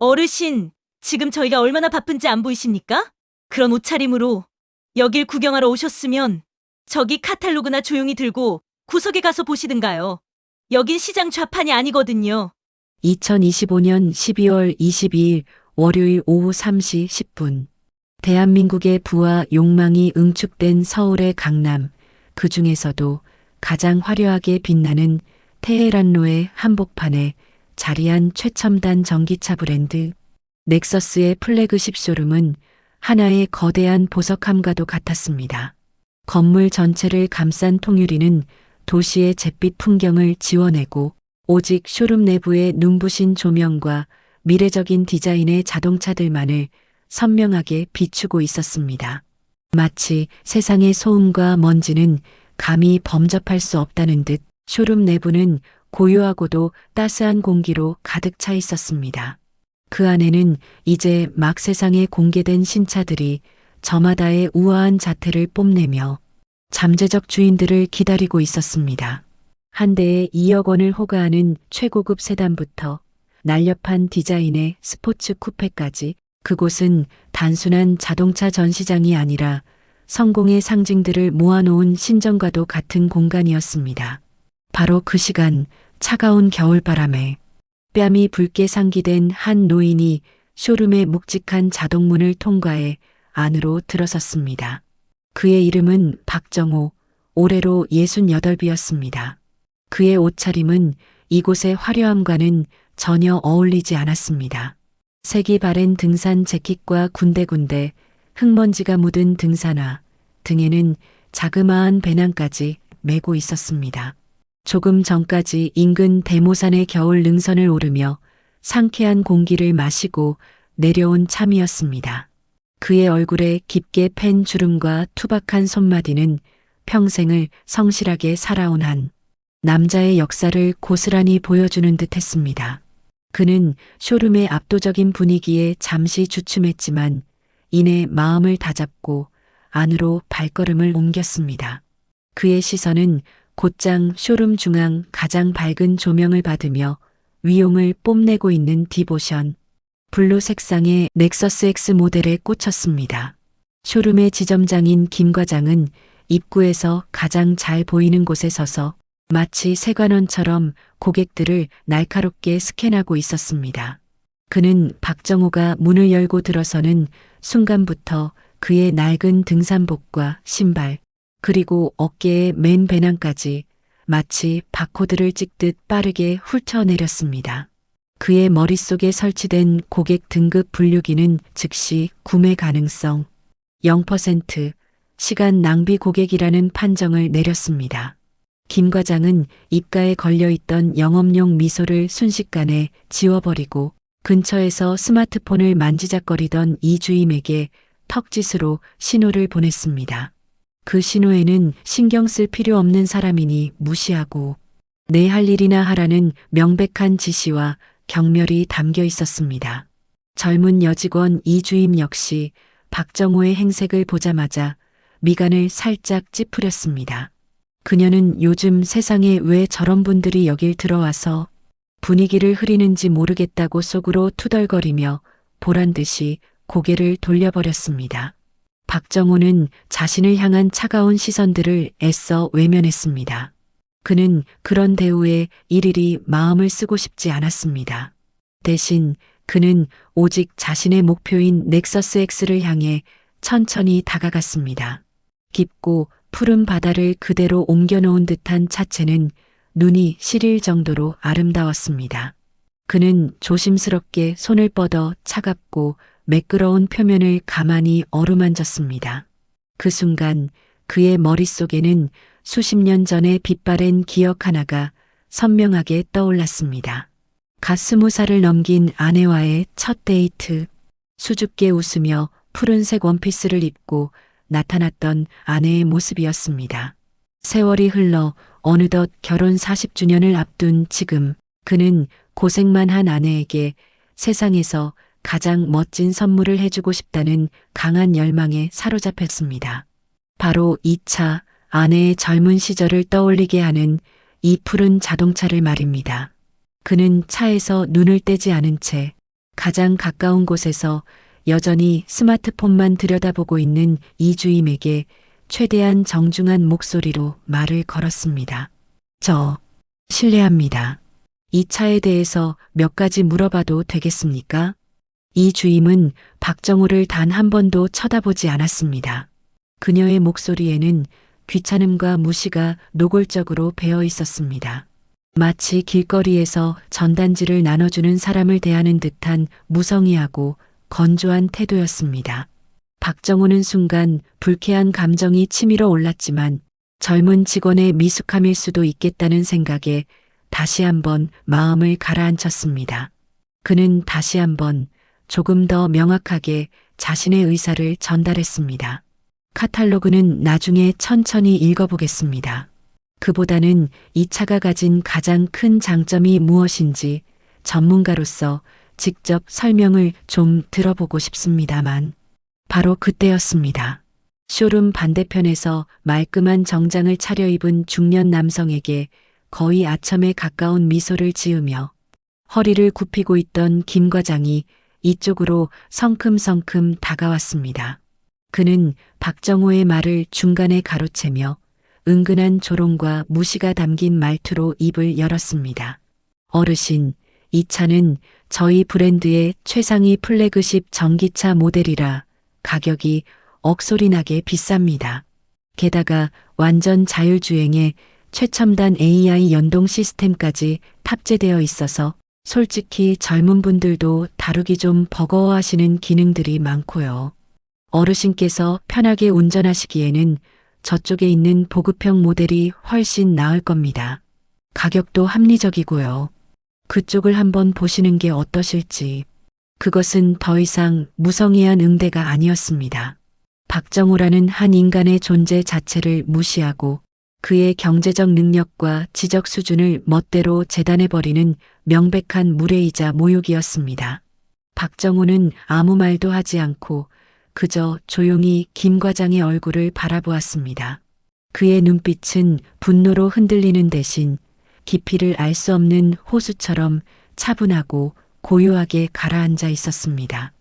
어르신, 지금 저희가 얼마나 바쁜지 안 보이십니까? 그런 옷차림으로 여길 구경하러 오셨으면 저기 카탈로그나 조용히 들고 구석에 가서 보시든가요. 여긴 시장 좌판이 아니거든요. 2025년 12월 22일 월요일 오후 3시 10분. 대한민국의 부와 욕망이 응축된 서울의 강남, 그 중에서도 가장 화려하게 빛나는 테헤란로의 한복판에 자리한 최첨단 전기차 브랜드 넥서스의 플래그십 쇼룸은 하나의 거대한 보석함과도 같았습니다. 건물 전체를 감싼 통유리는 도시의 잿빛 풍경을 지워내고 오직 쇼룸 내부의 눈부신 조명과 미래적인 디자인의 자동차들만을 선명하게 비추고 있었습니다. 마치 세상의 소음과 먼지는 감히 범접할 수 없다는 듯 쇼룸 내부는 고요하고도 따스한 공기로 가득 차 있었습니다. 그 안에는 이제 막 세상에 공개된 신차들이 저마다의 우아한 자태를 뽐내며 잠재적 주인들을 기다리고 있었습니다. 한 대에 2억 원을 호가하는 최고급 세단부터 날렵한 디자인의 스포츠 쿠페까지 그곳은 단순한 자동차 전시장이 아니라 성공의 상징들을 모아놓은 신전과도 같은 공간이었습니다. 바로 그 시간 차가운 겨울바람에 뺨이 붉게 상기된 한 노인이 쇼룸의 묵직한 자동문을 통과해 안으로 들어섰습니다. 그의 이름은 박정호, 올해로 68이었습니다. 그의 옷차림은 이곳의 화려함과는 전혀 어울리지 않았습니다. 색이 바랜 등산 재킷과 군데군데 흙먼지가 묻은 등산화, 등에는 자그마한 배낭까지 메고 있었습니다. 조금 전까지 인근 대모산의 겨울 능선을 오르며 상쾌한 공기를 마시고 내려온 참이었습니다. 그의 얼굴에 깊게 팬 주름과 투박한 손마디는 평생을 성실하게 살아온 한 남자의 역사를 고스란히 보여주는 듯 했습니다. 그는 쇼룸의 압도적인 분위기에 잠시 주춤했지만 이내 마음을 다잡고 안으로 발걸음을 옮겼습니다. 그의 시선은 곧장 쇼룸 중앙 가장 밝은 조명을 받으며 위용을 뽐내고 있는 디보션, 블루 색상의 넥서스 X 모델에 꽂혔습니다. 쇼룸의 지점장인 김 과장은 입구에서 가장 잘 보이는 곳에 서서 마치 세관원처럼 고객들을 날카롭게 스캔하고 있었습니다. 그는 박정호가 문을 열고 들어서는 순간부터 그의 낡은 등산복과 신발, 그리고 어깨에 맨 배낭까지 마치 바코드를 찍듯 빠르게 훑어내렸습니다. 그의 머릿속에 설치된 고객 등급 분류기는 즉시 구매 가능성 0%, 시간 낭비 고객이라는 판정을 내렸습니다. 김 과장은 입가에 걸려있던 영업용 미소를 순식간에 지워버리고 근처에서 스마트폰을 만지작거리던 이주임에게 턱짓으로 신호를 보냈습니다. 그 신호에는 신경 쓸 필요 없는 사람이니 무시하고 내 할 일이나 하라는 명백한 지시와 경멸이 담겨 있었습니다. 젊은 여직원 이주임 역시 박정호의 행색을 보자마자 미간을 살짝 찌푸렸습니다. 그녀는 요즘 세상에 왜 저런 분들이 여길 들어와서 분위기를 흐리는지 모르겠다고 속으로 투덜거리며 보란듯이 고개를 돌려버렸습니다. 박정호는 자신을 향한 차가운 시선들을 애써 외면했습니다. 그는 그런 대우에 일일이 마음을 쓰고 싶지 않았습니다. 대신 그는 오직 자신의 목표인 넥서스 X를 향해 천천히 다가갔습니다. 깊고 푸른 바다를 그대로 옮겨놓은 듯한 차체는 눈이 시릴 정도로 아름다웠습니다. 그는 조심스럽게 손을 뻗어 차갑고 매끄러운 표면을 가만히 어루만졌습니다. 그 순간 그의 머릿속에는 수십 년 전의 빛바랜 기억 하나가 선명하게 떠올랐습니다. 갓 20살을 넘긴 아내와의 첫 데이트. 수줍게 웃으며 푸른색 원피스를 입고 나타났던 아내의 모습이었습니다. 세월이 흘러 어느덧 결혼 40주년을 앞둔 지금 그는 고생만 한 아내에게 세상에서 가장 멋진 선물을 해주고 싶다는 강한 열망에 사로잡혔습니다. 바로 이 차, 아내의 젊은 시절을 떠올리게 하는 이 푸른 자동차를 말입니다. 그는 차에서 눈을 떼지 않은 채 가장 가까운 곳에서 여전히 스마트폰만 들여다보고 있는 이 주임에게 최대한 정중한 목소리로 말을 걸었습니다. 저 실례합니다. 이 차에 대해서 몇 가지 물어봐도 되겠습니까? 이 주임은 박정호를 단 한 번도 쳐다보지 않았습니다. 그녀의 목소리에는 귀찮음과 무시가 노골적으로 배어 있었습니다. 마치 길거리에서 전단지를 나눠주는 사람을 대하는 듯한 무성의하고 건조한 태도였습니다. 박정호는 순간 불쾌한 감정이 치밀어 올랐지만 젊은 직원의 미숙함일 수도 있겠다는 생각에 다시 한번 마음을 가라앉혔습니다. 그는 다시 한번 조금 더 명확하게 자신의 의사를 전달했습니다. 카탈로그는 나중에 천천히 읽어보겠습니다. 그보다는 이 차가 가진 가장 큰 장점이 무엇인지 전문가로서 직접 설명을 좀 들어보고 싶습니다만. 바로 그때였습니다. 쇼룸 반대편에서 말끔한 정장을 차려입은 중년 남성에게 거의 아첨에 가까운 미소를 지으며 허리를 굽히고 있던 김 과장이 이쪽으로 성큼성큼 다가왔습니다. 그는 박정호의 말을 중간에 가로채며 은근한 조롱과 무시가 담긴 말투로 입을 열었습니다. 어르신, 이 차는 저희 브랜드의 최상위 플래그십 전기차 모델이라 가격이 억소리나게 비쌉니다. 게다가 완전 자율주행에 최첨단 AI 연동 시스템까지 탑재되어 있어서 솔직히 젊은 분들도 다루기 좀 버거워하시는 기능들이 많고요. 어르신께서 편하게 운전하시기에는 저쪽에 있는 보급형 모델이 훨씬 나을 겁니다. 가격도 합리적이고요. 그쪽을 한번 보시는 게 어떠실지. 그것은 더 이상 무성의한 응대가 아니었습니다. 박정호라는 한 인간의 존재 자체를 무시하고 그의 경제적 능력과 지적 수준을 멋대로 재단해버리는 명백한 무례이자 모욕이었습니다. 박정호는 아무 말도 하지 않고 그저 조용히 김 과장의 얼굴을 바라보았습니다. 그의 눈빛은 분노로 흔들리는 대신 깊이를 알 수 없는 호수처럼 차분하고 고요하게 가라앉아 있었습니다.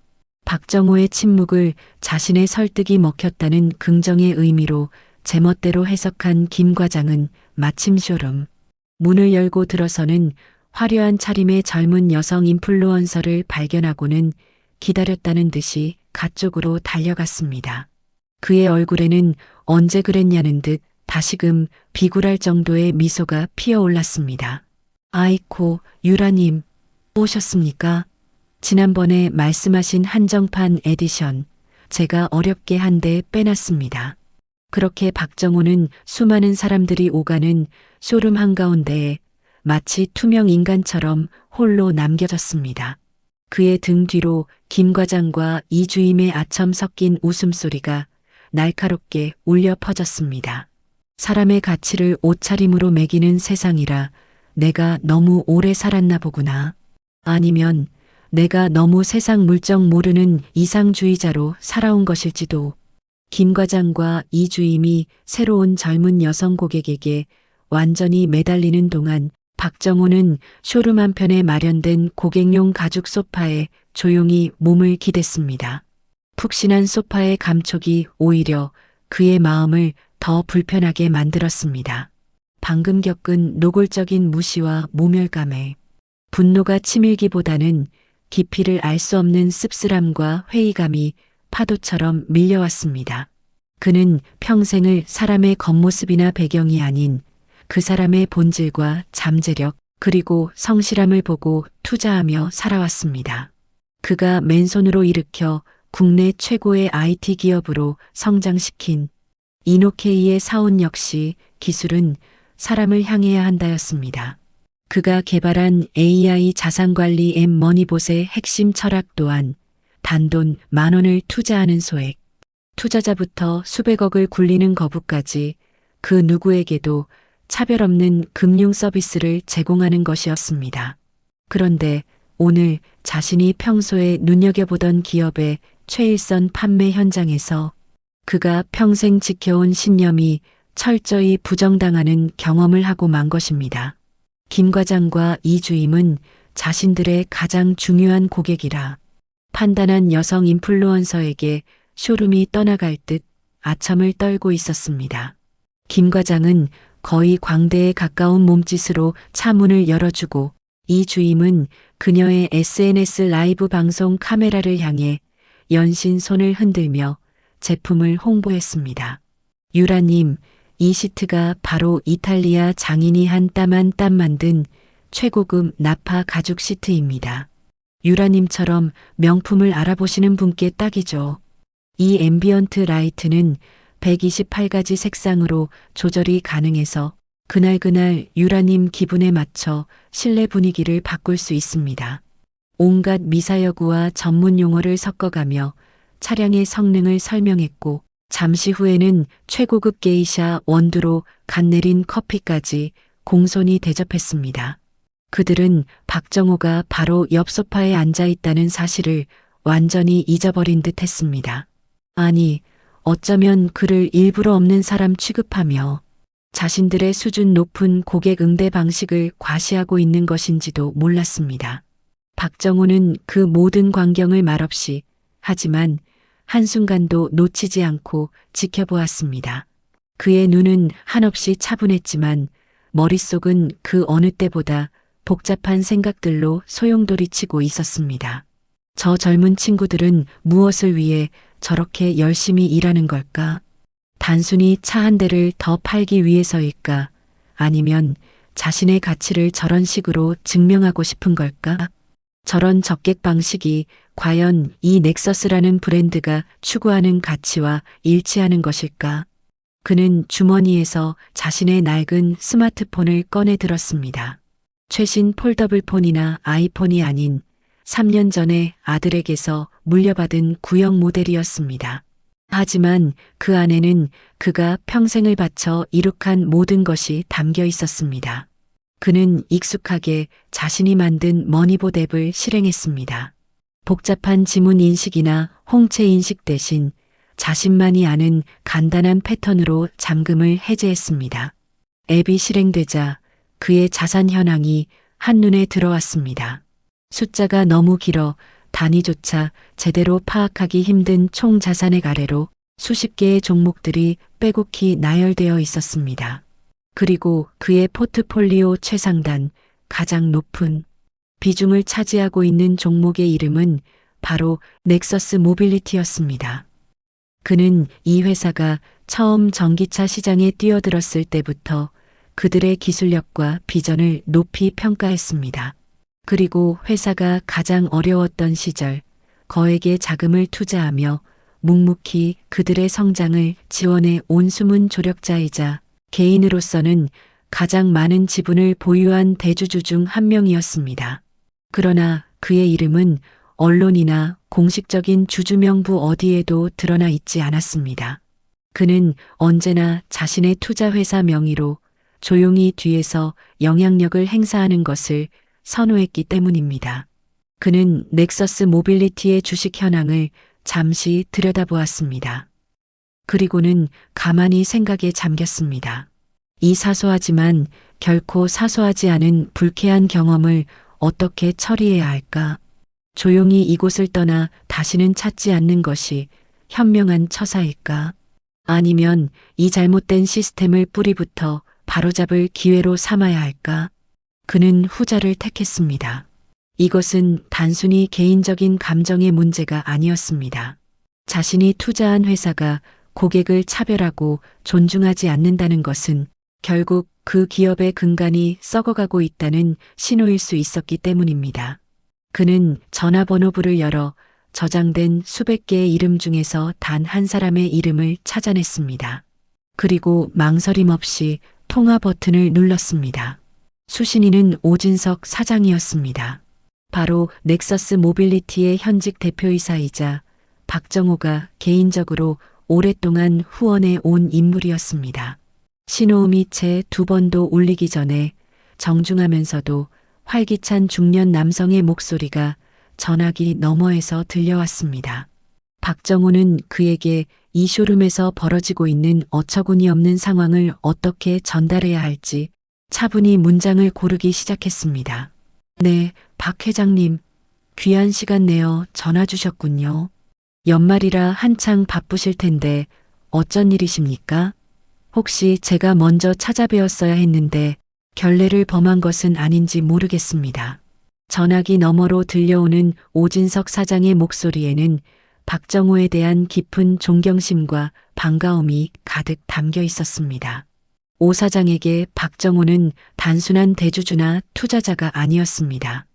박정호의 침묵을 자신의 설득이 먹혔다는 긍정의 의미로 제멋대로 해석한 김 과장은 마침 쇼룸 문을 열고 들어서는 화려한 차림의 젊은 여성 인플루언서를 발견하고는 기다렸다는 듯이 가쪽으로 달려갔습니다. 그의 얼굴에는 언제 그랬냐는 듯 다시금 비굴할 정도의 미소가 피어올랐습니다. 아이코, 유라님, 오셨습니까? 지난번에 말씀하신 한정판 에디션, 제가 어렵게 한 대 빼놨습니다. 그렇게 박정호는 수많은 사람들이 오가는 쇼룸 한가운데에 마치 투명 인간처럼 홀로 남겨졌습니다. 그의 등 뒤로 김 과장과 이 주임의 아첨 섞인 웃음소리가 날카롭게 울려 퍼졌습니다. 사람의 가치를 옷차림으로 매기는 세상이라 내가 너무 오래 살았나 보구나. 아니면 내가 너무 세상 물정 모르는 이상주의자로 살아온 것일지도. 김 과장과 이 주임이 새로운 젊은 여성 고객에게 완전히 매달리는 동안 박정호는 쇼룸 한편에 마련된 고객용 가죽 소파에 조용히 몸을 기댔습니다. 푹신한 소파의 감촉이 오히려 그의 마음을 더 불편하게 만들었습니다. 방금 겪은 노골적인 무시와 모멸감에 분노가 치밀기보다는 깊이를 알 수 없는 씁쓸함과 회의감이 파도처럼 밀려왔습니다. 그는 평생을 사람의 겉모습이나 배경이 아닌 그 사람의 본질과 잠재력 그리고 성실함을 보고 투자하며 살아왔습니다. 그가 맨손으로 일으켜 국내 최고의 IT 기업으로 성장시킨 이노케이의 사원 역시 기술은 사람을 향해야 한다였습니다. 그가 개발한 AI 자산관리 앱 머니봇의 핵심 철학 또한 단돈 10,000원을 투자하는 소액, 투자자부터 수백억을 굴리는 거부까지 그 누구에게도 차별 없는 금융 서비스를 제공하는 것이었습니다. 그런데 오늘 자신이 평소에 눈여겨보던 기업의 최일선 판매 현장에서 그가 평생 지켜온 신념이 철저히 부정당하는 경험을 하고 만 것입니다. 김 과장과 이 주임은 자신들의 가장 중요한 고객이라 판단한 여성 인플루언서에게 쇼룸이 떠나갈 듯 아첨을 떨고 있었습니다. 김 과장은 거의 광대에 가까운 몸짓으로 차 문을 열어주고 이 주임은 그녀의 SNS 라이브 방송 카메라를 향해 연신 손을 흔들며 제품을 홍보했습니다. 유라님, 이 시트가 바로 이탈리아 장인이 한 땀 한 땀 만든 최고급 나파 가죽 시트입니다. 유라님처럼 명품을 알아보시는 분께 딱이죠. 이 앰비언트 라이트는 128가지 색상으로 조절이 가능해서 그날그날 유라님 기분에 맞춰 실내 분위기를 바꿀 수 있습니다. 온갖 미사여구와 전문 용어를 섞어가며 차량의 성능을 설명했고 잠시 후에는 최고급 게이샤 원두로 갓 내린 커피까지 공손히 대접했습니다. 그들은 박정호가 바로 옆 소파에 앉아 있다는 사실을 완전히 잊어버린 듯 했습니다. 아니, 어쩌면 그를 일부러 없는 사람 취급하며 자신들의 수준 높은 고객 응대 방식을 과시하고 있는 것인지도 몰랐습니다. 박정호는 그 모든 광경을 말없이 하지만 한순간도 놓치지 않고 지켜보았습니다. 그의 눈은 한없이 차분했지만 머릿속은 그 어느 때보다 복잡한 생각들로 소용돌이치고 있었습니다. 저 젊은 친구들은 무엇을 위해 저렇게 열심히 일하는 걸까? 단순히 차 한 대를 더 팔기 위해서일까? 아니면 자신의 가치를 저런 식으로 증명하고 싶은 걸까? 저런 적객 방식이 과연 이 넥서스라는 브랜드가 추구하는 가치와 일치하는 것일까? 그는 주머니에서 자신의 낡은 스마트폰을 꺼내 들었습니다. 최신 폴더블 폰이나 아이폰이 아닌 3년 전에 아들에게서 물려받은 구형 모델이었습니다. 하지만 그 안에는 그가 평생을 바쳐 이룩한 모든 것이 담겨 있었습니다. 그는 익숙하게 자신이 만든 머니봇 앱을 실행했습니다. 복잡한 지문 인식이나 홍채 인식 대신 자신만이 아는 간단한 패턴으로 잠금을 해제했습니다. 앱이 실행되자 그의 자산 현황이 한눈에 들어왔습니다. 숫자가 너무 길어 단위조차 제대로 파악하기 힘든 총 자산액 아래로 수십 개의 종목들이 빼곡히 나열되어 있었습니다. 그리고 그의 포트폴리오 최상단, 가장 높은 비중을 차지하고 있는 종목의 이름은 바로 넥서스 모빌리티였습니다. 그는 이 회사가 처음 전기차 시장에 뛰어들었을 때부터 그들의 기술력과 비전을 높이 평가했습니다. 그리고 회사가 가장 어려웠던 시절 거액의 자금을 투자하며 묵묵히 그들의 성장을 지원해 온 숨은 조력자이자 개인으로서는 가장 많은 지분을 보유한 대주주 중 한 명이었습니다. 그러나 그의 이름은 언론이나 공식적인 주주명부 어디에도 드러나 있지 않았습니다. 그는 언제나 자신의 투자회사 명의로 조용히 뒤에서 영향력을 행사하는 것을 선호했기 때문입니다. 그는 넥서스 모빌리티의 주식 현황을 잠시 들여다보았습니다. 그리고는 가만히 생각에 잠겼습니다. 이 사소하지만 결코 사소하지 않은 불쾌한 경험을 어떻게 처리해야 할까? 조용히 이곳을 떠나 다시는 찾지 않는 것이 현명한 처사일까? 아니면 이 잘못된 시스템을 뿌리부터 바로잡을 기회로 삼아야 할까? 그는 후자를 택했습니다. 이것은 단순히 개인적인 감정의 문제가 아니었습니다. 자신이 투자한 회사가 고객을 차별하고 존중하지 않는다는 것은 결국 그 기업의 근간이 썩어가고 있다는 신호일 수 있었기 때문입니다. 그는 전화번호부를 열어 저장된 수백 개의 이름 중에서 단 한 사람의 이름을 찾아냈습니다. 그리고 망설임 없이 통화 버튼을 눌렀습니다. 수신인은 오진석 사장이었습니다. 바로 넥서스 모빌리티의 현직 대표이사이자 박정호가 개인적으로 오랫동안 후원해 온 인물이었습니다. 신호음이 채 두 번도 울리기 전에 정중하면서도 활기찬 중년 남성의 목소리가 전화기 너머에서 들려왔습니다. 박정호는 그에게 이 쇼룸에서 벌어지고 있는 어처구니 없는 상황을 어떻게 전달해야 할지 차분히 문장을 고르기 시작했습니다. 네, 박 회장님. 귀한 시간 내어 전화 주셨군요. 연말이라 한창 바쁘실 텐데 어쩐 일이십니까? 혹시 제가 먼저 찾아뵈었어야 했는데 결례를 범한 것은 아닌지 모르겠습니다. 전화기 너머로 들려오는 오진석 사장의 목소리에는 박정호에 대한 깊은 존경심과 반가움이 가득 담겨 있었습니다. 오 사장에게 박정호는 단순한 대주주나 투자자가 아니었습니다.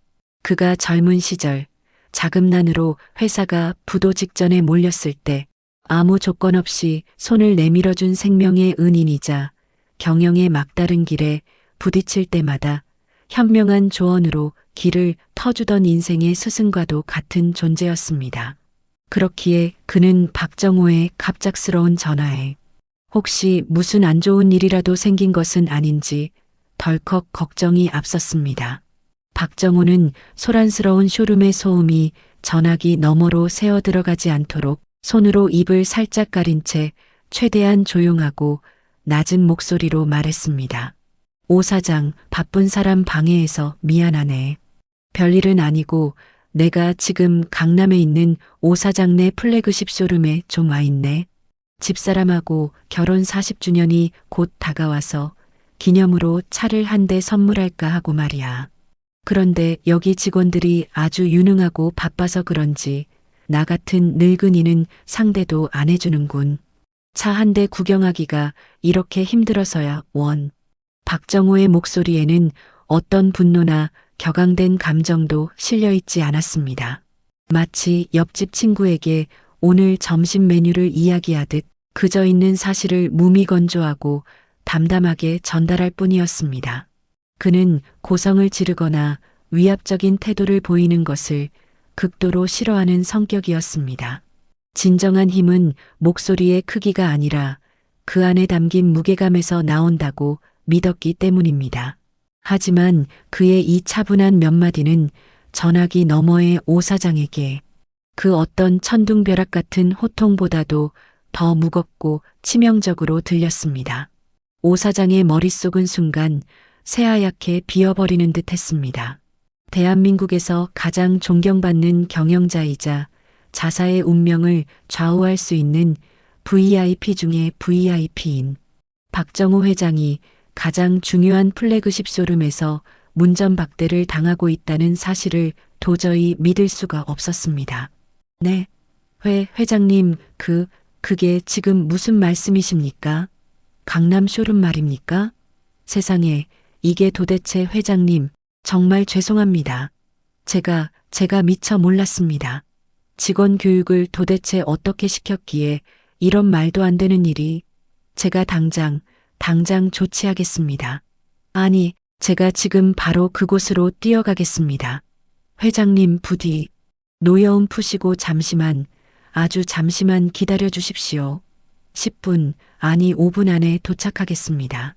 그가 젊은 시절 자금난으로 회사가 부도 직전에 몰렸을 때 아무 조건 없이 손을 내밀어준 생명의 은인이자 경영의 막다른 길에 부딪힐 때마다 현명한 조언으로 길을 터주던 인생의 스승과도 같은 존재였습니다. 그렇기에 그는 박정호의 갑작스러운 전화에 혹시 무슨 안 좋은 일이라도 생긴 것은 아닌지 덜컥 걱정이 앞섰습니다. 박정호는 소란스러운 쇼룸의 소음이 전화기 너머로 새어 들어가지 않도록 손으로 입을 살짝 가린 채 최대한 조용하고 낮은 목소리로 말했습니다. 오 사장, 바쁜 사람 방해해서 미안하네. 별일은 아니고 내가 지금 강남에 있는 오 사장네 플래그십 쇼룸에 좀 와 있네. 집사람하고 결혼 40주년이 곧 다가와서 기념으로 차를 한 대 선물할까 하고 말이야. 그런데 여기 직원들이 아주 유능하고 바빠서 그런지 나 같은 늙은이는 상대도 안 해주는군. 차 한 대 구경하기가 이렇게 힘들어서야 원. 박정호의 목소리에는 어떤 분노나 격앙된 감정도 실려 있지 않았습니다. 마치 옆집 친구에게 오늘 점심 메뉴를 이야기하듯 그저 있는 사실을 무미건조하고 담담하게 전달할 뿐이었습니다. 그는 고성을 지르거나 위압적인 태도를 보이는 것을 극도로 싫어하는 성격이었습니다. 진정한 힘은 목소리의 크기가 아니라 그 안에 담긴 무게감에서 나온다고 믿었기 때문입니다. 하지만 그의 이 차분한 몇 마디는 전화기 너머의 오 사장에게 그 어떤 천둥벼락 같은 호통보다도 더 무겁고 치명적으로 들렸습니다. 오 사장의 머릿속은 순간 새하얗게 비어버리는 듯 했습니다. 대한민국에서 가장 존경받는 경영자이자 자사의 운명을 좌우할 수 있는 VIP 중의 VIP인 박정호 회장이 가장 중요한 플래그십 쇼룸에서 문전박대를 당하고 있다는 사실을 도저히 믿을 수가 없었습니다. 네, 회장님, 그게 지금 무슨 말씀이십니까? 강남 쇼룸 말입니까? 세상에, 이게 도대체 회장님, 정말 죄송합니다. 제가 미처 몰랐습니다. 직원 교육을 도대체 어떻게 시켰기에 이런 말도 안 되는 일이. 제가 당장 조치하겠습니다. 아니, 제가 지금 바로 그곳으로 뛰어가겠습니다. 회장님 부디 노여움 푸시고 아주 잠시만 기다려 주십시오. 10분, 아니 5분 안에 도착하겠습니다.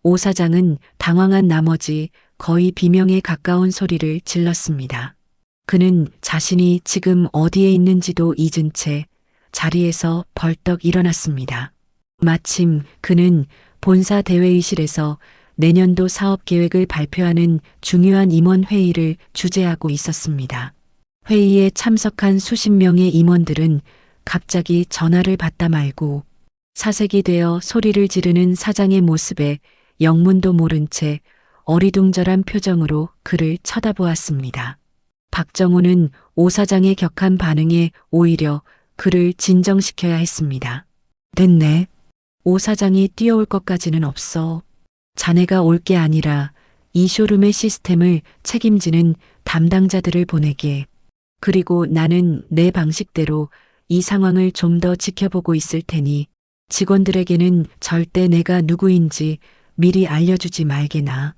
오 사장은 당황한 나머지 거의 비명에 가까운 소리를 질렀습니다. 그는 자신이 지금 어디에 있는지도 잊은 채 자리에서 벌떡 일어났습니다. 마침 그는 본사 대회의실에서 내년도 사업 계획을 발표하는 중요한 임원 회의를 주재하고 있었습니다. 회의에 참석한 수십 명의 임원들은 갑자기 전화를 받다 말고 사색이 되어 소리를 지르는 사장의 모습에 영문도 모른 채 어리둥절한 표정으로 그를 쳐다보았습니다. 박정호는 오 사장의 격한 반응에 오히려 그를 진정시켜야 했습니다. 됐네. 오 사장이 뛰어올 것까지는 없어. 자네가 올 게 아니라 이 쇼룸의 시스템을 책임지는 담당자들을 보내게. 그리고 나는 내 방식대로 이 상황을 좀 더 지켜보고 있을 테니 직원들에게는 절대 내가 누구인지 미리 알려주지 말게나.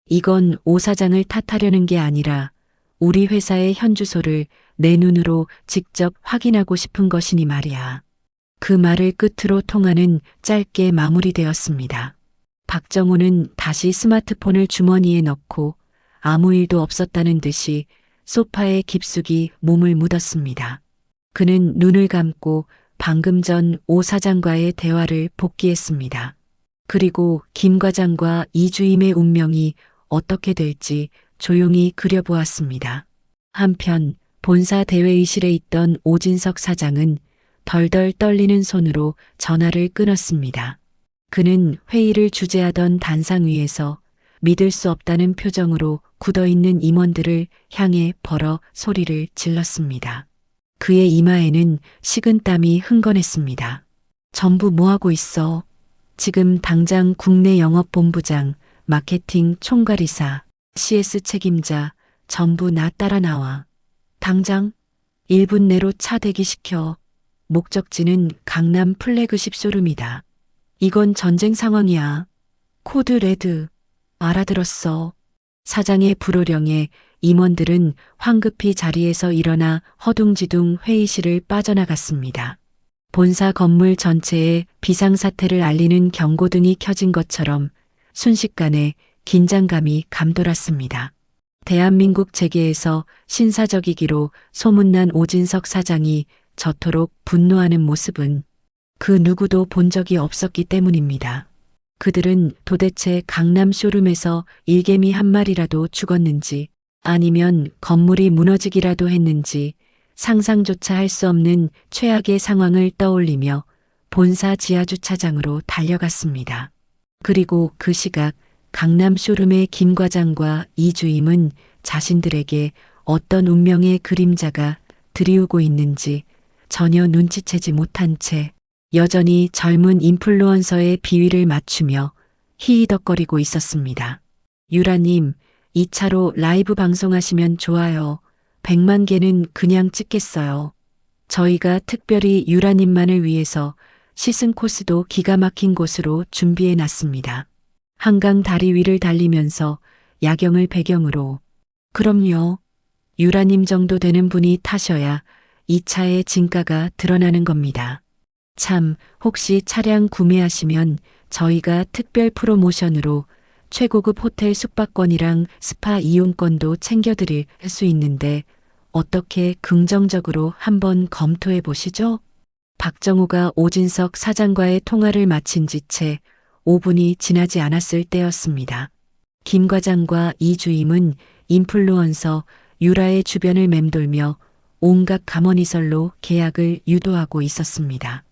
이건 오 사장을 탓하려는 게 아니라 우리 회사의 현주소를 내 눈으로 직접 확인하고 싶은 것이니 말이야. 그 말을 끝으로 통화는 짧게 마무리되었습니다. 박정호는 다시 스마트폰을 주머니에 넣고 아무 일도 없었다는 듯이 소파에 깊숙이 몸을 묻었습니다. 그는 눈을 감고 방금 전 오 사장과의 대화를 복기했습니다. 그리고 김 과장과 이주임의 운명이 어떻게 될지 조용히 그려보았습니다. 한편 본사 대회의실에 있던 오진석 사장은 덜덜 떨리는 손으로 전화를 끊었습니다. 그는 회의를 주재하던 단상 위에서 믿을 수 없다는 표정으로 굳어있는 임원들을 향해 벌어 소리를 질렀습니다. 그의 이마에는 식은땀이 흥건했습니다. 전부 뭐하고 있어? 지금 당장 국내 영업본부장, 마케팅 총괄이사, CS 책임자 전부 나 따라 나와. 당장 1분 내로 차 대기시켜. 목적지는 강남 플래그십 쇼룸이다. 이건 전쟁 상황이야. 코드 레드. 알아들었어. 사장의 불호령에 임원들은 황급히 자리에서 일어나 허둥지둥 회의실을 빠져나갔습니다. 본사 건물 전체에 비상사태를 알리는 경고등이 켜진 것처럼 순식간에 긴장감이 감돌았습니다. 대한민국 재계에서 신사적이기로 소문난 오진석 사장이 저토록 분노하는 모습은 그 누구도 본 적이 없었기 때문입니다. 그들은 도대체 강남 쇼룸에서 일개미 한 마리라도 죽었는지 아니면 건물이 무너지기라도 했는지 상상조차 할 수 없는 최악의 상황을 떠올리며 본사 지하주차장으로 달려갔습니다. 그리고 그 시각 강남 쇼룸의 김 과장과 이 주임은 자신들에게 어떤 운명의 그림자가 들이우고 있는지 전혀 눈치채지 못한 채 여전히 젊은 인플루언서의 비위를 맞추며 히히덕거리고 있었습니다. 유라님, 2차로 라이브 방송하시면 좋아요. 100만 개는 그냥 찍겠어요. 저희가 특별히 유라님만을 위해서 시승 코스도 기가 막힌 곳으로 준비해 놨습니다. 한강 다리 위를 달리면서 야경을 배경으로. 그럼요. 유라님 정도 되는 분이 타셔야 이 차의 진가가 드러나는 겁니다. 참, 혹시 차량 구매하시면 저희가 특별 프로모션으로 최고급 호텔 숙박권이랑 스파 이용권도 챙겨드릴 수 있는데 어떻게 긍정적으로 한번 검토해 보시죠? 박정우가 오진석 사장과의 통화를 마친 지 채 5분이 지나지 않았을 때였습니다. 김 과장과 이 주임은 인플루언서 유라의 주변을 맴돌며 온갖 가머니설로 계약을 유도하고 있었습니다.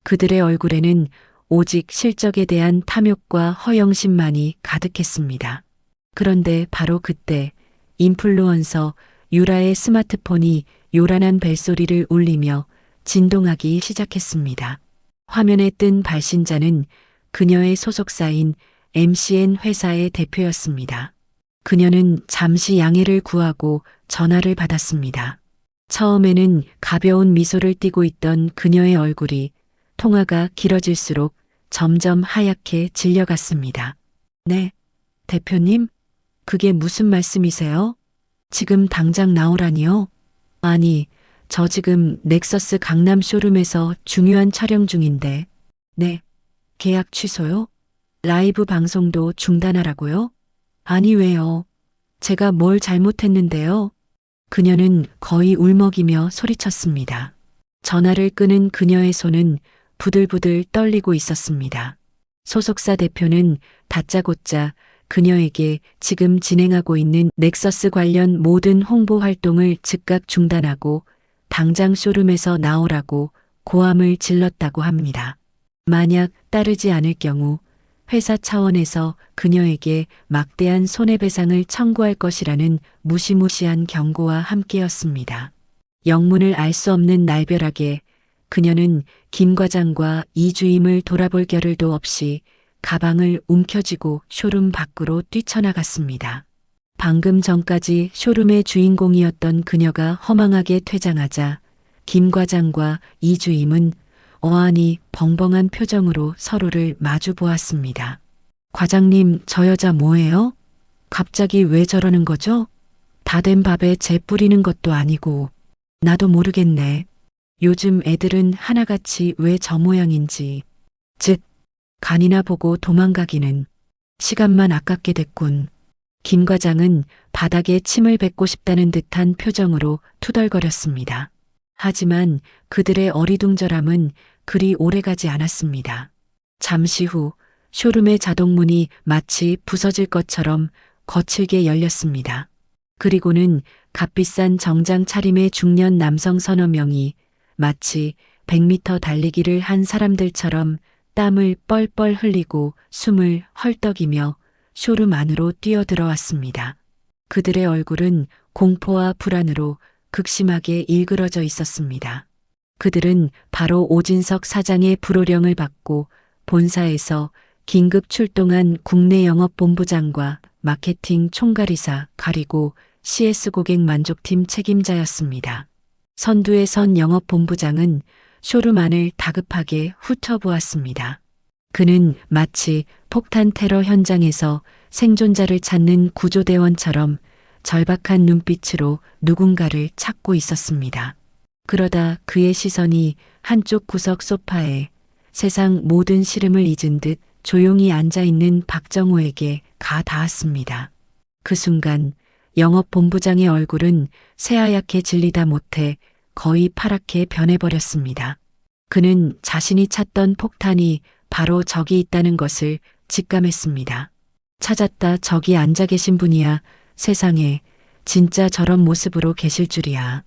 그들의 얼굴에는 오직 실적에 대한 탐욕과 허영심만이 가득했습니다. 그런데 바로 그때 인플루언서 유라의 스마트폰이 요란한 벨소리를 울리며 진동하기 시작했습니다. 화면에 뜬 발신자는 그녀의 소속사인 MCN 회사의 대표였습니다. 그녀는 잠시 양해를 구하고 전화를 받았습니다. 처음에는 가벼운 미소를 띠고 있던 그녀의 얼굴이 통화가 길어질수록 점점 하얗게 질려갔습니다. 네, 대표님? 그게 무슨 말씀이세요? 지금 당장 나오라니요? 아니, 저 지금 넥서스 강남 쇼룸에서 중요한 촬영 중인데. 네, 계약 취소요? 라이브 방송도 중단하라고요? 아니 왜요? 제가 뭘 잘못했는데요? 그녀는 거의 울먹이며 소리쳤습니다. 전화를 끄는 그녀의 손은 부들부들 떨리고 있었습니다. 소속사 대표는 다짜고짜 그녀에게 지금 진행하고 있는 넥서스 관련 모든 홍보 활동을 즉각 중단하고 당장 쇼룸에서 나오라고 고함을 질렀다고 합니다. 만약 따르지 않을 경우 회사 차원에서 그녀에게 막대한 손해배상을 청구할 것이라는 무시무시한 경고와 함께였습니다. 영문을 알 수 없는 날벼락에 그녀는 김 과장과 이 주임을 돌아볼 겨를도 없이 가방을 움켜쥐고 쇼룸 밖으로 뛰쳐나갔습니다. 방금 전까지 쇼룸의 주인공이었던 그녀가 허망하게 퇴장하자 김 과장과 이 주임은 어안이 벙벙한 표정으로 서로를 마주 보았습니다. 과장님, 저 여자 뭐예요? 갑자기 왜 저러는 거죠? 다 된 밥에 재 뿌리는 것도 아니고. 나도 모르겠네. 요즘 애들은 하나같이 왜 저 모양인지. 즉, 간이나 보고 도망가기는 시간만 아깝게 됐군. 김 과장은 바닥에 침을 뱉고 싶다는 듯한 표정으로 투덜거렸습니다. 하지만 그들의 어리둥절함은 그리 오래가지 않았습니다. 잠시 후 쇼룸의 자동문이 마치 부서질 것처럼 거칠게 열렸습니다. 그리고는 값비싼 정장 차림의 중년 남성 서너 명이 마치 100m 달리기를 한 사람들처럼 땀을 뻘뻘 흘리고 숨을 헐떡이며 쇼룸 안으로 뛰어들어왔습니다. 그들의 얼굴은 공포와 불안으로 극심하게 일그러져 있었습니다. 그들은 바로 오진석 사장의 불호령을 받고 본사에서 긴급 출동한 국내 영업본부장과 마케팅 총괄이사 그리고 CS 고객 만족팀 책임자였습니다. 선두에 선 영업본부장은 쇼룸 안을 다급하게 훑어보았습니다. 그는 마치 폭탄 테러 현장에서 생존자를 찾는 구조대원처럼 절박한 눈빛으로 누군가를 찾고 있었습니다. 그러다 그의 시선이 한쪽 구석 소파에 세상 모든 시름을 잊은 듯 조용히 앉아있는 박정호에게 가 닿았습니다. 그 순간 영업본부장의 얼굴은 새하얗게 질리다 못해 거의 파랗게 변해버렸습니다. 그는 자신이 찾던 폭탄이 바로 저기 있다는 것을 직감했습니다. 찾았다, 저기 앉아 계신 분이야. 세상에 진짜 저런 모습으로 계실 줄이야.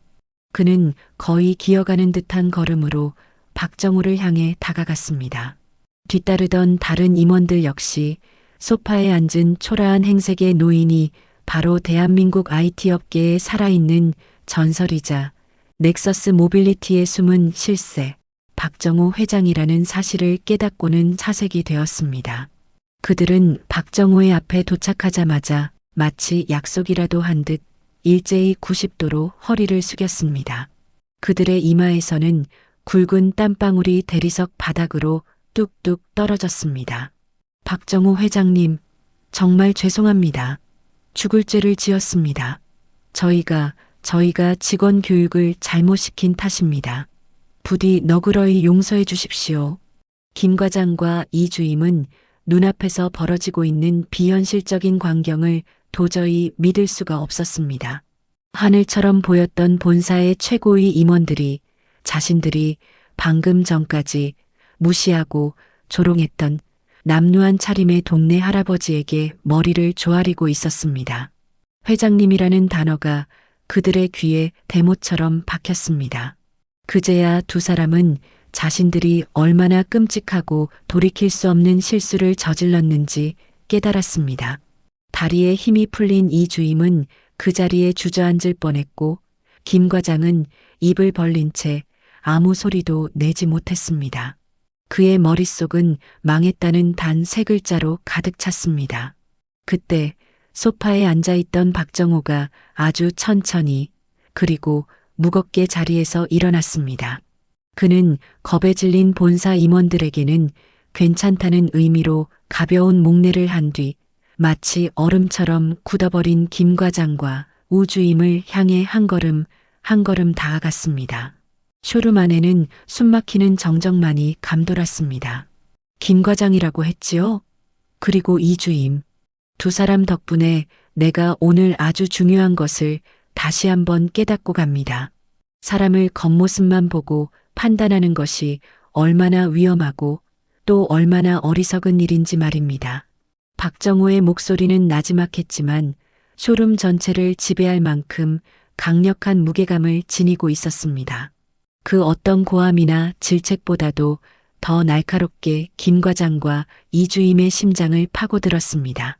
그는 거의 기어가는 듯한 걸음으로 박정호를 향해 다가갔습니다. 뒤따르던 다른 임원들 역시 소파에 앉은 초라한 행색의 노인이 바로 대한민국 IT 업계에 살아있는 전설이자 넥서스 모빌리티의 숨은 실세, 박정호 회장이라는 사실을 깨닫고는 사색이 되었습니다. 그들은 박정호의 앞에 도착하자마자 마치 약속이라도 한 듯 일제히 90도로 허리를 숙였습니다. 그들의 이마에서는 굵은 땀방울이 대리석 바닥으로 뚝뚝 떨어졌습니다. 박정호 회장님, 정말 죄송합니다. 죽을 죄를 지었습니다. 저희가 직원 교육을 잘못 시킨 탓입니다. 부디 너그러이 용서해 주십시오. 김 과장과 이 주임은 눈앞에서 벌어지고 있는 비현실적인 광경을 도저히 믿을 수가 없었습니다. 하늘처럼 보였던 본사의 최고위 임원들이 자신들이 방금 전까지 무시하고 조롱했던 남루한 차림의 동네 할아버지에게 머리를 조아리고 있었습니다. 회장님이라는 단어가 그들의 귀에 대못처럼 박혔습니다. 그제야 두 사람은 자신들이 얼마나 끔찍하고 돌이킬 수 없는 실수를 저질렀는지 깨달았습니다. 다리에 힘이 풀린 이 주임은 그 자리에 주저앉을 뻔했고 김 과장은 입을 벌린 채 아무 소리도 내지 못했습니다. 그의 머릿속은 망했다는 단 3글자로 가득 찼습니다. 그때 소파에 앉아있던 박정호가 아주 천천히 그리고 무겁게 자리에서 일어났습니다. 그는 겁에 질린 본사 임원들에게는 괜찮다는 의미로 가벼운 목례를 한 뒤 마치 얼음처럼 굳어버린 김 과장과 우주임을 향해 한 걸음 다가갔습니다. 쇼룸 안에는 숨막히는 정적만이 감돌았습니다. 김 과장이라고 했지요? 그리고 이주임. 두 사람 덕분에 내가 오늘 아주 중요한 것을 다시 한번 깨닫고 갑니다. 사람을 겉모습만 보고 판단하는 것이 얼마나 위험하고 또 얼마나 어리석은 일인지 말입니다. 박정호의 목소리는 나지막했지만 쇼룸 전체를 지배할 만큼 강력한 무게감을 지니고 있었습니다. 그 어떤 고함이나 질책보다도 더 날카롭게 김 과장과 이주임의 심장을 파고들었습니다.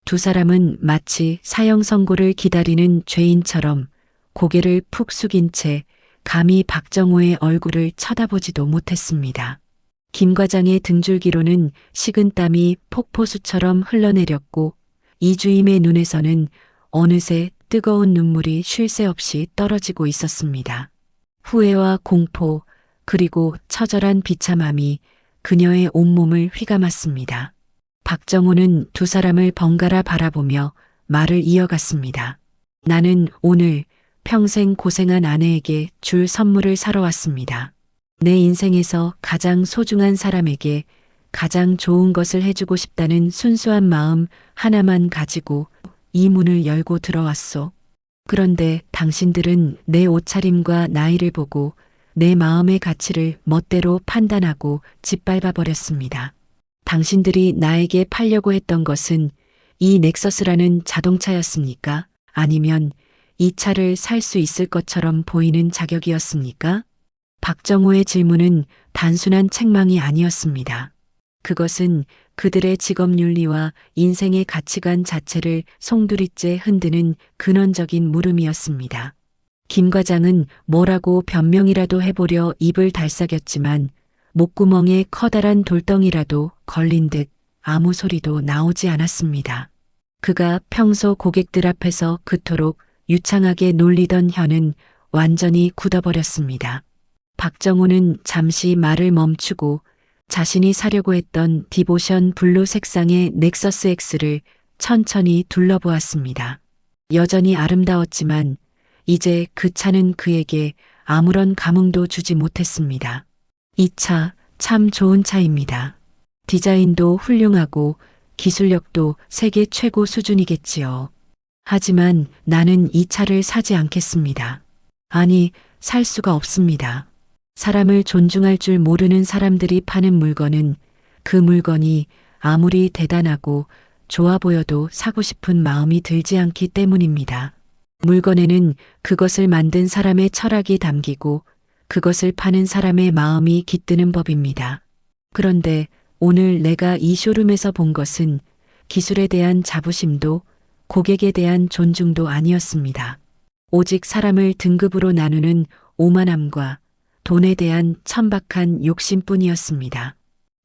두 사람은 마치 사형 선고를 기다리는 죄인처럼 고개를 푹 숙인 채 감히 박정호의 얼굴을 쳐다보지도 못했습니다. 김 과장의 등줄기로는 식은땀이 폭포수처럼 흘러내렸고 이주임의 눈에서는 어느새 뜨거운 눈물이 쉴 새 없이 떨어지고 있었습니다. 후회와 공포 그리고 처절한 비참함이 그녀의 온몸을 휘감았습니다. 박정호는 두 사람을 번갈아 바라보며 말을 이어갔습니다. 나는 오늘 평생 고생한 아내에게 줄 선물을 사러 왔습니다. 내 인생에서 가장 소중한 사람에게 가장 좋은 것을 해주고 싶다는 순수한 마음 하나만 가지고 이 문을 열고 들어왔소. 그런데 당신들은 내 옷차림과 나이를 보고 내 마음의 가치를 멋대로 판단하고 짓밟아 버렸습니다. 당신들이 나에게 팔려고 했던 것은 이 넥서스라는 자동차였습니까? 아니면 이 차를 살 수 있을 것처럼 보이는 자격이었습니까? 박정호의 질문은 단순한 책망이 아니었습니다. 그것은 그들의 직업윤리와 인생의 가치관 자체를 송두리째 흔드는 근원적인 물음이었습니다. 김 과장은 뭐라고 변명이라도 해보려 입을 달싹였지만 목구멍에 커다란 돌덩이라도 걸린 듯 아무 소리도 나오지 않았습니다. 그가 평소 고객들 앞에서 그토록 유창하게 놀리던 혀는 완전히 굳어버렸습니다. 박정호는 잠시 말을 멈추고 자신이 사려고 했던 디보션 블루 색상의 넥서스 X를 천천히 둘러보았습니다. 여전히 아름다웠지만 이제 그 차는 그에게 아무런 감흥도 주지 못했습니다. 이 차 참 좋은 차입니다. 디자인도 훌륭하고 기술력도 세계 최고 수준이겠지요. 하지만 나는 이 차를 사지 않겠습니다. 아니, 살 수가 없습니다. 사람을 존중할 줄 모르는 사람들이 파는 물건은 그 물건이 아무리 대단하고 좋아 보여도 사고 싶은 마음이 들지 않기 때문입니다. 물건에는 그것을 만든 사람의 철학이 담기고 그것을 파는 사람의 마음이 깃드는 법입니다. 그런데 오늘 내가 이 쇼룸에서 본 것은 기술에 대한 자부심도 고객에 대한 존중도 아니었습니다. 오직 사람을 등급으로 나누는 오만함과 돈에 대한 천박한 욕심뿐이었습니다.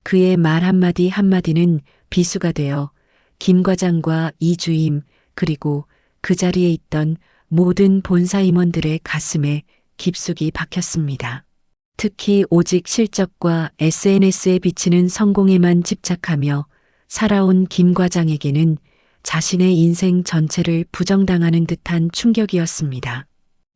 그의 말 한마디 한마디는 비수가 되어 김 과장과 이 주임 그리고 그 자리에 있던 모든 본사 임원들의 가슴에 깊숙이 박혔습니다. 특히 오직 실적과 SNS에 비치는 성공에만 집착하며 살아온 김 과장에게는 자신의 인생 전체를 부정당하는 듯한 충격이었습니다.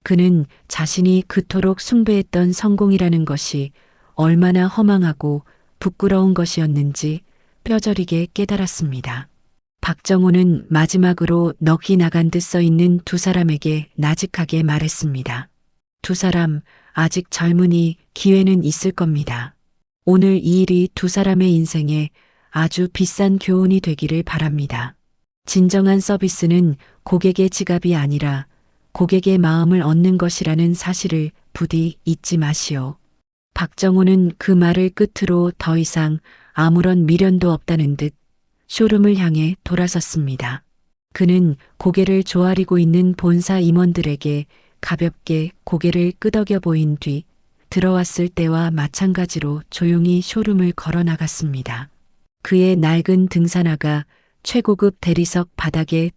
그는 자신이 그토록 숭배했던 성공이라는 것이 얼마나 허망하고 부끄러운 것이었는지 뼈저리게 깨달았습니다. 박정호는 마지막으로 넋이 나간 듯 써 있는 두 사람에게 나직하게 말했습니다. 두 사람 아직 젊으니 기회는 있을 겁니다. 오늘 이 일이 두 사람의 인생에 아주 비싼 교훈이 되기를 바랍니다. 진정한 서비스는 고객의 지갑이 아니라 고객의 마음을 얻는 것이라는 사실을 부디 잊지 마시오. 박정호는 그 말을 끝으로 더 이상 아무런 미련도 없다는 듯 쇼룸을 향해 돌아섰습니다. 그는 고개를 조아리고 있는 본사 임원들에게 가볍게 고개를 끄덕여 보인 뒤 들어왔을 때와 마찬가지로 조용히 쇼룸을 걸어 나갔습니다. 그의 낡은 등산화가 최고급 대리석 바닥에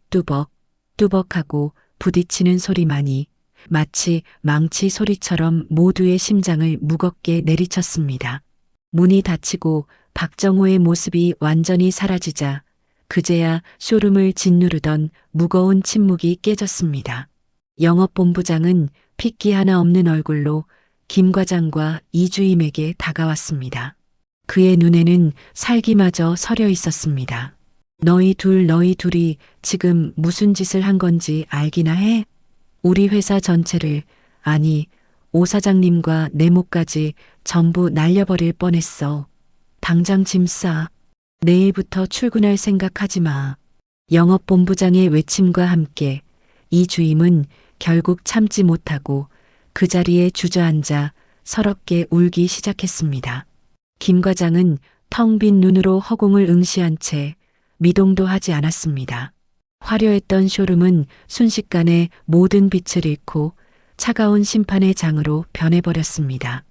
뚜벅뚜벅하고 부딪히는 소리만이 마치 망치 소리처럼 모두의 심장을 무겁게 내리쳤습니다. 문이 닫히고 박정호의 모습이 완전히 사라지자 그제야 쇼룸을 짓누르던 무거운 침묵이 깨졌습니다. 영업본부장은 핏기 하나 없는 얼굴로 김 과장과 이 주임에게 다가왔습니다. 그의 눈에는 살기마저 서려 있었습니다. 너희 둘이 지금 무슨 짓을 한 건지 알기나 해? 우리 회사 전체를, 아니, 오 사장님과 내 목까지 전부 날려버릴 뻔했어. 당장 짐 싸. 내일부터 출근할 생각하지 마. 영업본부장의 외침과 함께 이 주임은 결국 참지 못하고 그 자리에 주저앉아 서럽게 울기 시작했습니다. 김 과장은 텅 빈 눈으로 허공을 응시한 채 미동도 하지 않았습니다. 화려했던 쇼룸은 순식간에 모든 빛을 잃고 차가운 심판의 장으로 변해버렸습니다.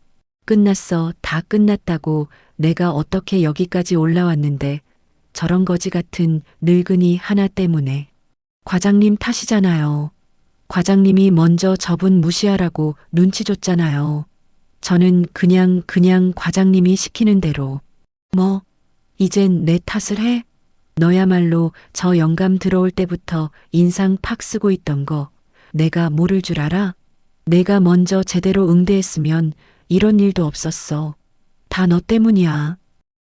끝났어, 다 끝났다고 내가 어떻게 여기까지 올라왔는데 저런 거지 같은 늙은이 하나 때문에. 과장님 탓이잖아요. 과장님이 먼저 저분 무시하라고 눈치 줬잖아요. 저는 그냥 과장님이 시키는 대로. 뭐, 이젠 내 탓을 해? 너야말로 저 영감 들어올 때부터 인상 팍 쓰고 있던 거 내가 모를 줄 알아? 내가 먼저 제대로 응대했으면 이런 일도 없었어. 다 너 때문이야.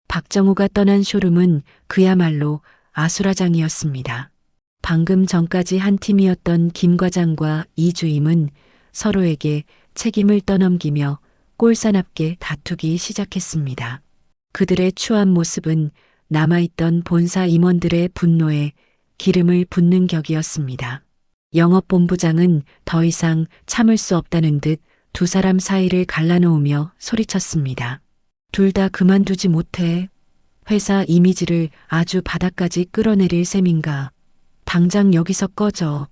박정호가 떠난 쇼룸은 그야말로 아수라장이었습니다. 방금 전까지 한 팀이었던 김 과장과 이 주임은 서로에게 책임을 떠넘기며 꼴사납게 다투기 시작했습니다. 그들의 추한 모습은 남아있던 본사 임원들의 분노에 기름을 붓는 격이었습니다. 영업본부장은 더 이상 참을 수 없다는 듯 두 사람 사이를 갈라놓으며 소리쳤습니다. 둘 다 그만두지 못해. 회사 이미지를 아주 바닥까지 끌어내릴 셈인가. 당장 여기서 꺼져.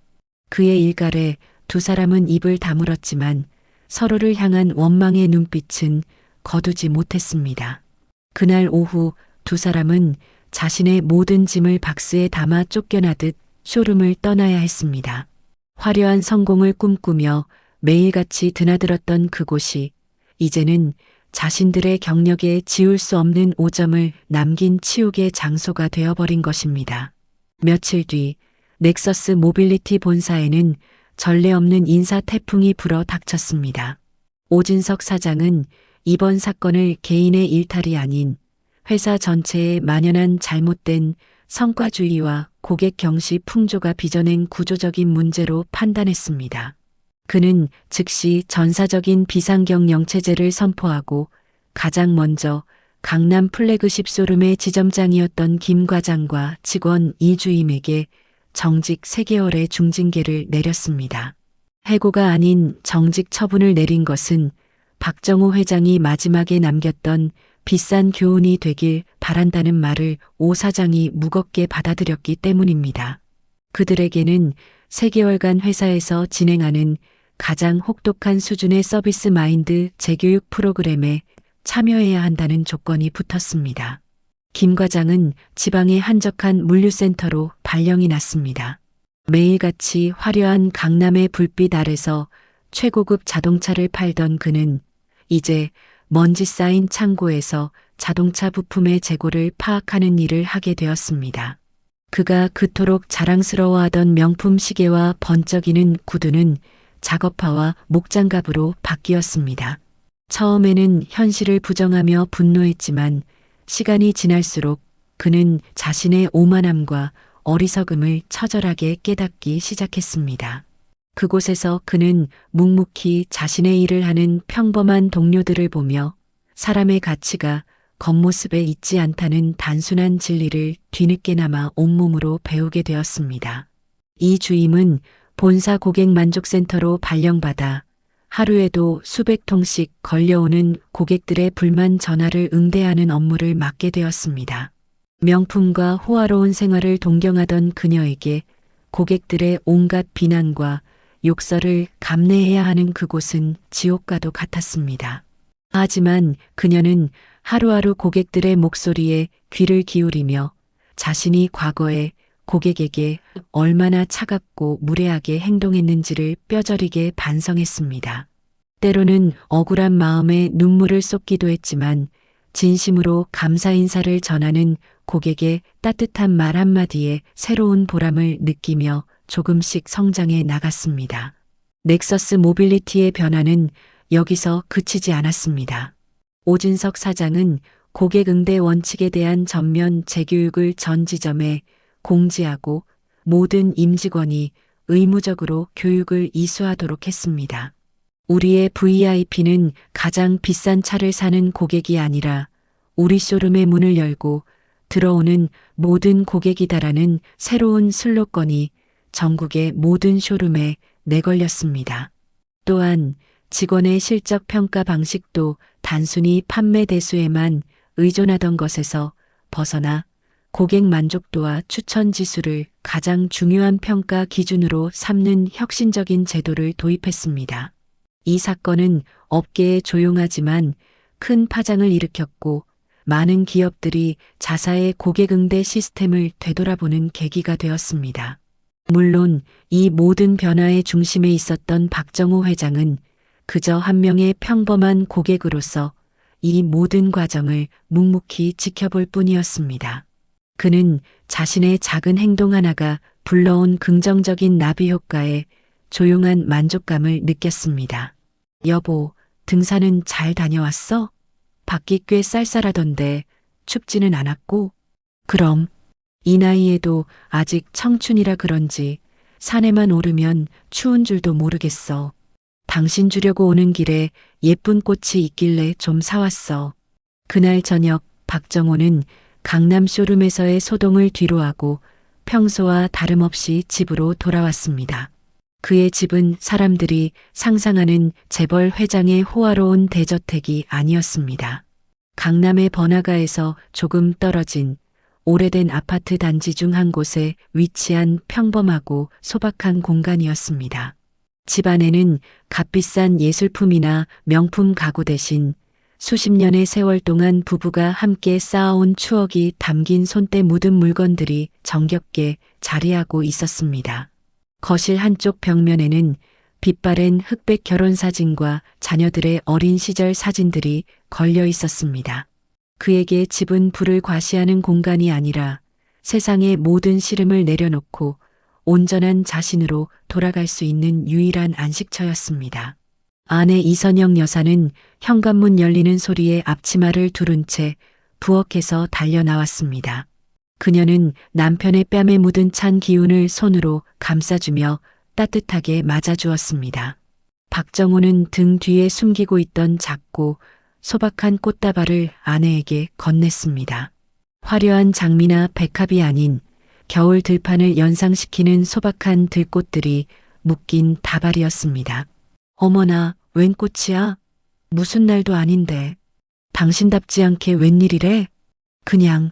그의 일갈에 두 사람은 입을 다물었지만 서로를 향한 원망의 눈빛은 거두지 못했습니다. 그날 오후 두 사람은 자신의 모든 짐을 박스에 담아 쫓겨나듯 쇼룸을 떠나야 했습니다. 화려한 성공을 꿈꾸며 매일같이 드나들었던 그곳이 이제는 자신들의 경력에 지울 수 없는 오점을 남긴 치욕의 장소가 되어버린 것입니다. 며칠 뒤 넥서스 모빌리티 본사에는 전례 없는 인사 태풍이 불어 닥쳤습니다. 오진석 사장은 이번 사건을 개인의 일탈이 아닌 회사 전체에 만연한 잘못된 성과주의와 고객 경시 풍조가 빚어낸 구조적인 문제로 판단했습니다. 그는 즉시 전사적인 비상경영 체제를 선포하고 가장 먼저 강남 플래그십 쇼룸의 지점장이었던 김 과장과 직원 이주임에게 정직 3개월의 중징계를 내렸습니다. 해고가 아닌 정직 처분을 내린 것은 박정호 회장이 마지막에 남겼던 비싼 교훈이 되길 바란다는 말을 오 사장이 무겁게 받아들였기 때문입니다. 그들에게는 3개월간 회사에서 진행하는 가장 혹독한 수준의 서비스 마인드 재교육 프로그램에 참여해야 한다는 조건이 붙었습니다. 김 과장은 지방의 한적한 물류센터로 발령이 났습니다. 매일같이 화려한 강남의 불빛 아래서 최고급 자동차를 팔던 그는 이제 먼지 쌓인 창고에서 자동차 부품의 재고를 파악하는 일을 하게 되었습니다. 그가 그토록 자랑스러워하던 명품 시계와 번쩍이는 구두는 작업화와 목장갑으로 바뀌었습니다. 처음에는 현실을 부정하며 분노했지만 시간이 지날수록 그는 자신의 오만함과 어리석음을 처절하게 깨닫기 시작했습니다. 그곳에서 그는 묵묵히 자신의 일을 하는 평범한 동료들을 보며 사람의 가치가 겉모습에 있지 않다는 단순한 진리를 뒤늦게나마 온몸으로 배우게 되었습니다. 이 주임은 본사 고객 만족센터로 발령받아 하루에도 수백 통씩 걸려오는 고객들의 불만 전화를 응대하는 업무를 맡게 되었습니다. 명품과 호화로운 생활을 동경하던 그녀에게 고객들의 온갖 비난과 욕설을 감내해야 하는 그곳은 지옥과도 같았습니다. 하지만 그녀는 하루하루 고객들의 목소리에 귀를 기울이며 자신이 과거에 고객에게 얼마나 차갑고 무례하게 행동했는지를 뼈저리게 반성했습니다. 때로는 억울한 마음에 눈물을 쏟기도 했지만 진심으로 감사 인사를 전하는 고객의 따뜻한 말 한마디에 새로운 보람을 느끼며 조금씩 성장해 나갔습니다. 넥서스 모빌리티의 변화는 여기서 그치지 않았습니다. 오진석 사장은 고객 응대 원칙에 대한 전면 재교육을 전 지점에 공지하고 모든 임직원이 의무적으로 교육을 이수하도록 했습니다. 우리의 VIP는 가장 비싼 차를 사는 고객이 아니라 우리 쇼룸의 문을 열고 들어오는 모든 고객이다라는 새로운 슬로건이 전국의 모든 쇼룸에 내걸렸습니다. 또한 직원의 실적 평가 방식도 단순히 판매 대수에만 의존하던 것에서 벗어나 고객 만족도와 추천 지수를 가장 중요한 평가 기준으로 삼는 혁신적인 제도를 도입했습니다. 이 사건은 업계에 조용하지만 큰 파장을 일으켰고 많은 기업들이 자사의 고객 응대 시스템을 되돌아보는 계기가 되었습니다. 물론 이 모든 변화의 중심에 있었던 박정호 회장은 그저 한 명의 평범한 고객으로서 이 모든 과정을 묵묵히 지켜볼 뿐이었습니다. 그는 자신의 작은 행동 하나가 불러온 긍정적인 나비 효과에 조용한 만족감을 느꼈습니다. 여보, 등산은 잘 다녀왔어? 밖이 꽤 쌀쌀하던데 춥지는 않았고? 그럼 이 나이에도 아직 청춘이라 그런지 산에만 오르면 추운 줄도 모르겠어. 당신 주려고 오는 길에 예쁜 꽃이 있길래 좀 사왔어. 그날 저녁 박정호는 강남 쇼룸에서의 소동을 뒤로하고 평소와 다름없이 집으로 돌아왔습니다. 그의 집은 사람들이 상상하는 재벌 회장의 호화로운 대저택이 아니었습니다. 강남의 번화가에서 조금 떨어진 오래된 아파트 단지 중 한 곳에 위치한 평범하고 소박한 공간이었습니다. 집 안에는 값비싼 예술품이나 명품 가구 대신 수십 년의 세월 동안 부부가 함께 쌓아온 추억이 담긴 손때 묻은 물건들이 정겹게 자리하고 있었습니다. 거실 한쪽 벽면에는 빛바랜 흑백 결혼 사진과 자녀들의 어린 시절 사진들이 걸려 있었습니다. 그에게 집은 불을 과시하는 공간이 아니라 세상의 모든 시름을 내려놓고 온전한 자신으로 돌아갈 수 있는 유일한 안식처였습니다. 아내 이선영 여사는 현관문 열리는 소리에 앞치마를 두른 채 부엌에서 달려나왔습니다. 그녀는 남편의 뺨에 묻은 찬 기운을 손으로 감싸주며 따뜻하게 맞아주었습니다. 박정호는 등 뒤에 숨기고 있던 작고 소박한 꽃다발을 아내에게 건넸습니다. 화려한 장미나 백합이 아닌 겨울 들판을 연상시키는 소박한 들꽃들이 묶인 다발이었습니다. 어머나, 웬 꽃이야? 무슨 날도 아닌데. 당신답지 않게 웬일이래? 그냥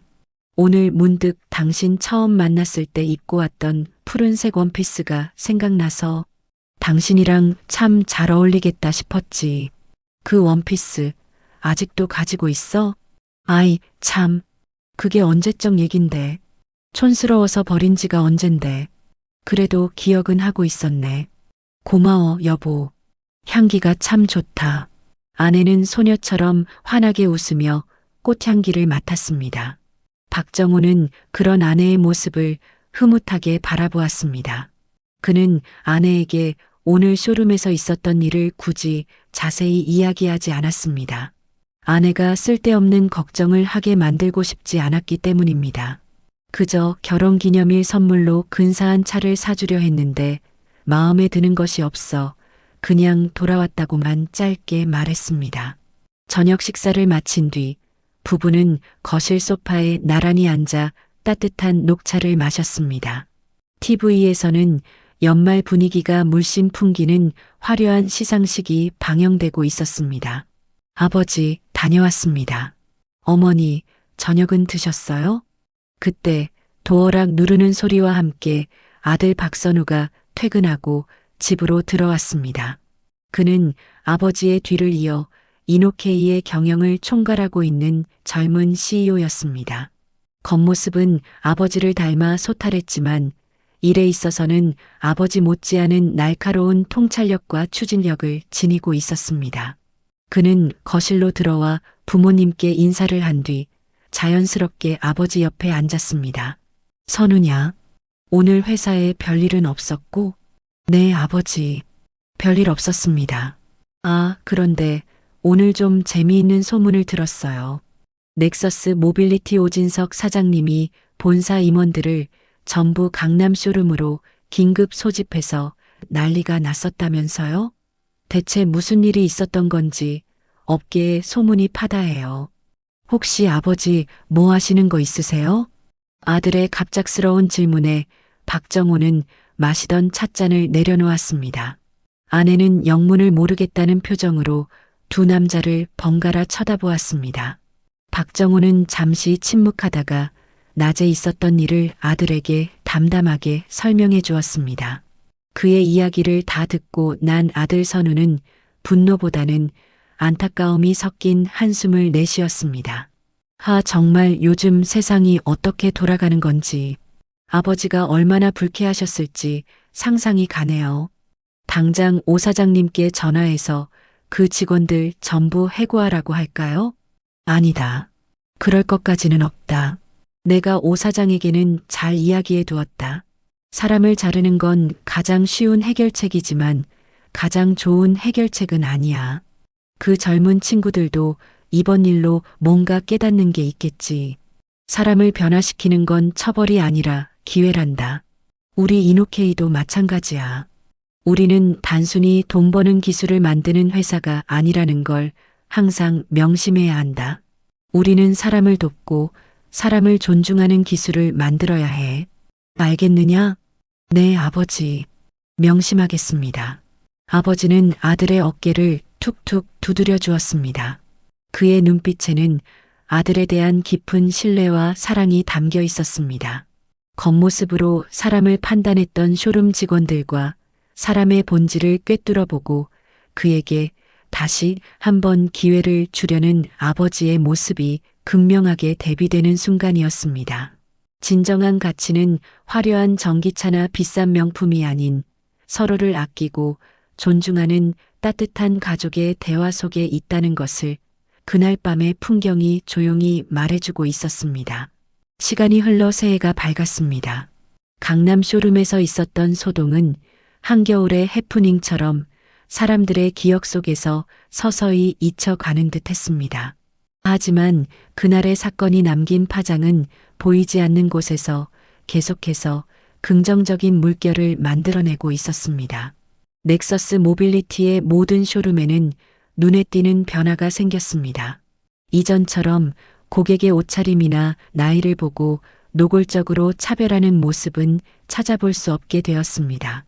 오늘 문득 당신 처음 만났을 때 입고 왔던 푸른색 원피스가 생각나서 당신이랑 참 잘 어울리겠다 싶었지. 그 원피스 아직도 가지고 있어? 아이, 참. 그게 언제적 얘긴데. 촌스러워서 버린 지가 언젠데. 그래도 기억은 하고 있었네. 고마워, 여보. 향기가 참 좋다. 아내는 소녀처럼 환하게 웃으며 꽃향기를 맡았습니다. 박정호는 그런 아내의 모습을 흐뭇하게 바라보았습니다. 그는 아내에게 오늘 쇼룸에서 있었던 일을 굳이 자세히 이야기하지 않았습니다. 아내가 쓸데없는 걱정을 하게 만들고 싶지 않았기 때문입니다. 그저 결혼기념일 선물로 근사한 차를 사주려 했는데 마음에 드는 것이 없어 그냥 돌아왔다고만 짧게 말했습니다. 저녁 식사를 마친 뒤 부부는 거실 소파에 나란히 앉아 따뜻한 녹차를 마셨습니다. TV에서는 연말 분위기가 물씬 풍기는 화려한 시상식이 방영되고 있었습니다. 아버지, 다녀왔습니다. 어머니, 저녁은 드셨어요? 그때 도어락 누르는 소리와 함께 아들 박선우가 퇴근하고 집으로 들어왔습니다. 그는 아버지의 뒤를 이어 이노케이의 경영을 총괄하고 있는 젊은 CEO였습니다. 겉모습은 아버지를 닮아 소탈했지만 일에 있어서는 아버지 못지않은 날카로운 통찰력과 추진력을 지니고 있었습니다. 그는 거실로 들어와 부모님께 인사를 한 뒤 자연스럽게 아버지 옆에 앉았습니다. 선우냐, 오늘 회사에 별일은 없었고? 네, 아버지. 별일 없었습니다. 아, 그런데 오늘 좀 재미있는 소문을 들었어요. 넥서스 모빌리티 오진석 사장님이 본사 임원들을 전부 강남 쇼룸으로 긴급 소집해서 난리가 났었다면서요? 대체 무슨 일이 있었던 건지 업계에 소문이 파다해요. 혹시 아버지 뭐 하시는 거 있으세요? 아들의 갑작스러운 질문에 박정호는 마시던 찻잔을 내려놓았습니다. 아내는 영문을 모르겠다는 표정으로 두 남자를 번갈아 쳐다보았습니다. 박정호는 잠시 침묵하다가 낮에 있었던 일을 아들에게 담담하게 설명해 주었습니다. 그의 이야기를 다 듣고 난 아들 선우는 분노보다는 안타까움이 섞인 한숨을 내쉬었습니다. 정말 요즘 세상이 어떻게 돌아가는 건지, 아버지가 얼마나 불쾌하셨을지 상상이 가네요. 당장 오 사장님께 전화해서 그 직원들 전부 해고하라고 할까요? 아니다. 그럴 것까지는 없다. 내가 오 사장에게는 잘 이야기해 두었다. 사람을 자르는 건 가장 쉬운 해결책이지만 가장 좋은 해결책은 아니야. 그 젊은 친구들도 이번 일로 뭔가 깨닫는 게 있겠지. 사람을 변화시키는 건 처벌이 아니라 기회란다. 우리 이노케이도 마찬가지야. 우리는 단순히 돈 버는 기술을 만드는 회사가 아니라는 걸 항상 명심해야 한다. 우리는 사람을 돕고 사람을 존중하는 기술을 만들어야 해. 알겠느냐? 네, 아버지. 명심하겠습니다. 아버지는 아들의 어깨를 툭툭 두드려 주었습니다. 그의 눈빛에는 아들에 대한 깊은 신뢰와 사랑이 담겨 있었습니다. 겉모습으로 사람을 판단했던 쇼룸 직원들과 사람의 본질을 꿰뚫어 보고 그에게 다시 한번 기회를 주려는 아버지의 모습이 극명하게 대비되는 순간이었습니다. 진정한 가치는 화려한 전기차나 비싼 명품이 아닌 서로를 아끼고 존중하는 따뜻한 가족의 대화 속에 있다는 것을 그날 밤의 풍경이 조용히 말해주고 있었습니다. 시간이 흘러 새해가 밝았습니다. 강남 쇼룸에서 있었던 소동은 한겨울의 해프닝처럼 사람들의 기억 속에서 서서히 잊혀가는 듯 했습니다. 하지만 그날의 사건이 남긴 파장은 보이지 않는 곳에서 계속해서 긍정적인 물결을 만들어내고 있었습니다. 넥서스 모빌리티의 모든 쇼룸에는 눈에 띄는 변화가 생겼습니다. 이전처럼 고객의 옷차림이나 나이를 보고 노골적으로 차별하는 모습은 찾아볼 수 없게 되었습니다.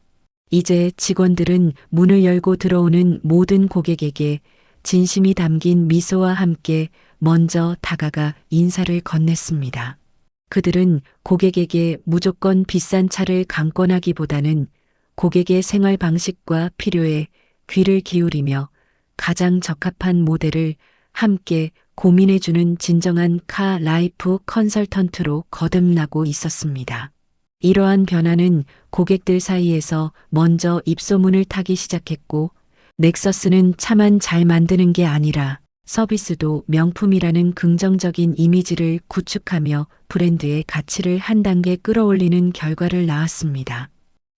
이제 직원들은 문을 열고 들어오는 모든 고객에게 진심이 담긴 미소와 함께 먼저 다가가 인사를 건넸습니다. 그들은 고객에게 무조건 비싼 차를 강권하기보다는 고객의 생활 방식과 필요에 귀를 기울이며 가장 적합한 모델을 함께 고민해주는 진정한 카 라이프 컨설턴트로 거듭나고 있었습니다. 이러한 변화는 고객들 사이에서 먼저 입소문을 타기 시작했고, 넥서스는 차만 잘 만드는 게 아니라 서비스도 명품이라는 긍정적인 이미지를 구축하며 브랜드의 가치를 한 단계 끌어올리는 결과를 낳았습니다.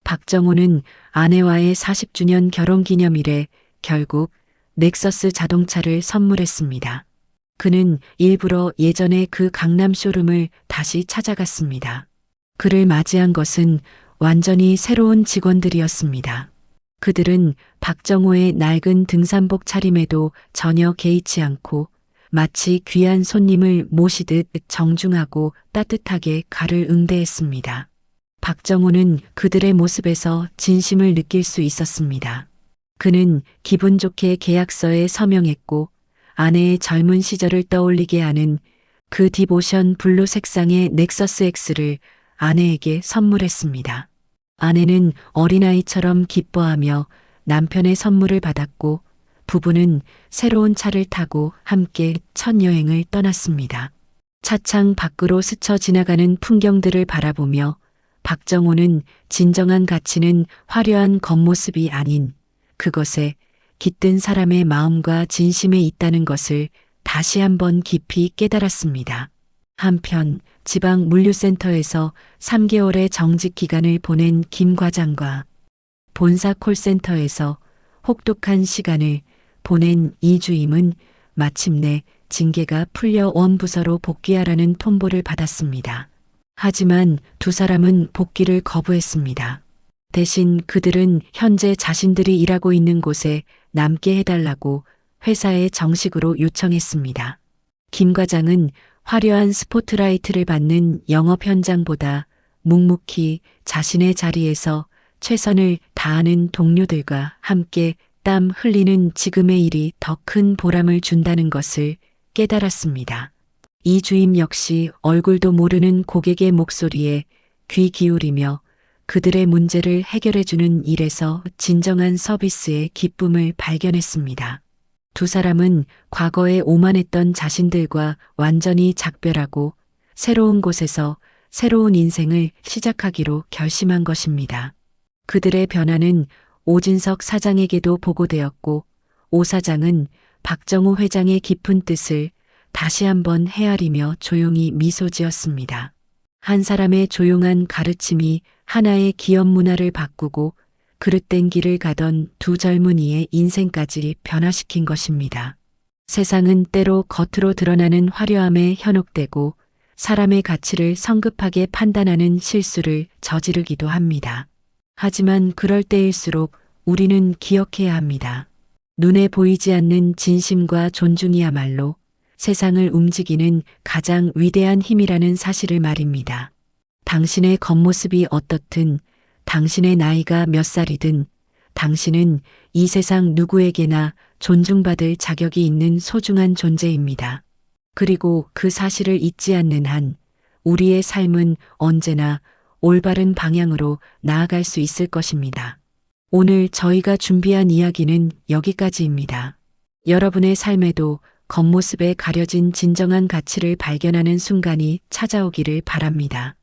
박정호는 아내와의 40주년 결혼 기념일에 결국 넥서스 자동차를 선물했습니다. 그는 일부러 예전의 그 강남 쇼룸을 다시 찾아갔습니다. 그를 맞이한 것은 완전히 새로운 직원들이었습니다. 그들은 박정호의 낡은 등산복 차림에도 전혀 개의치 않고 마치 귀한 손님을 모시듯 정중하고 따뜻하게 가를 응대했습니다. 박정호는 그들의 모습에서 진심을 느낄 수 있었습니다. 그는 기분 좋게 계약서에 서명했고 아내의 젊은 시절을 떠올리게 하는 그 딥오션 블루 색상의 넥서스 X를 아내에게 선물했습니다. 아내는 어린아이처럼 기뻐하며 남편의 선물을 받았고 부부는 새로운 차를 타고 함께 첫 여행을 떠났습니다. 차창 밖으로 스쳐 지나가는 풍경들을 바라보며 박정호는 진정한 가치는 화려한 겉모습이 아닌 그것에 깃든 사람의 마음과 진심에 있다는 것을 다시 한번 깊이 깨달았습니다. 한편 지방 물류센터에서 3개월의 정직 기간을 보낸 김 과장과 본사 콜센터에서 혹독한 시간을 보낸 이 주임은 마침내 징계가 풀려 원부서로 복귀하라는 통보를 받았습니다. 하지만 두 사람은 복귀를 거부했습니다. 대신 그들은 현재 자신들이 일하고 있는 곳에 남게 해달라고 회사에 정식으로 요청했습니다. 김 과장은 화려한 스포트라이트를 받는 영업 현장보다 묵묵히 자신의 자리에서 최선을 다하는 동료들과 함께 땀 흘리는 지금의 일이 더 큰 보람을 준다는 것을 깨달았습니다. 이 주임 역시 얼굴도 모르는 고객의 목소리에 귀 기울이며 그들의 문제를 해결해주는 일에서 진정한 서비스의 기쁨을 발견했습니다. 두 사람은 과거에 오만했던 자신들과 완전히 작별하고 새로운 곳에서 새로운 인생을 시작하기로 결심한 것입니다. 그들의 변화는 오진석 사장에게도 보고되었고 오 사장은 박정호 회장의 깊은 뜻을 다시 한번 헤아리며 조용히 미소 지었습니다. 한 사람의 조용한 가르침이 하나의 기업 문화를 바꾸고 그릇된 길을 가던 두 젊은이의 인생까지 변화시킨 것입니다. 세상은 때로 겉으로 드러나는 화려함에 현혹되고 사람의 가치를 성급하게 판단하는 실수를 저지르기도 합니다. 하지만 그럴 때일수록 우리는 기억해야 합니다. 눈에 보이지 않는 진심과 존중이야말로 세상을 움직이는 가장 위대한 힘이라는 사실을 말입니다. 당신의 겉모습이 어떻든 당신의 나이가 몇 살이든 당신은 이 세상 누구에게나 존중받을 자격이 있는 소중한 존재입니다. 그리고 그 사실을 잊지 않는 한 우리의 삶은 언제나 올바른 방향으로 나아갈 수 있을 것입니다. 오늘 저희가 준비한 이야기는 여기까지입니다. 여러분의 삶에도 겉모습에 가려진 진정한 가치를 발견하는 순간이 찾아오기를 바랍니다.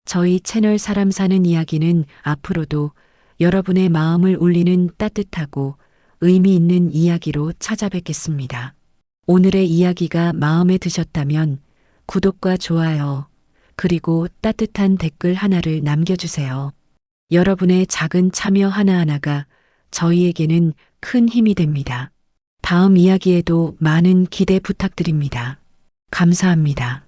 저희 채널 사람 사는 이야기는 앞으로도 여러분의 마음을 울리는 따뜻하고 의미 있는 이야기로 찾아뵙겠습니다. 오늘의 이야기가 마음에 드셨다면 구독과 좋아요, 그리고 따뜻한 댓글 하나를 남겨주세요. 여러분의 작은 참여 하나하나가 저희에게는 큰 힘이 됩니다. 다음 이야기에도 많은 기대 부탁드립니다. 감사합니다.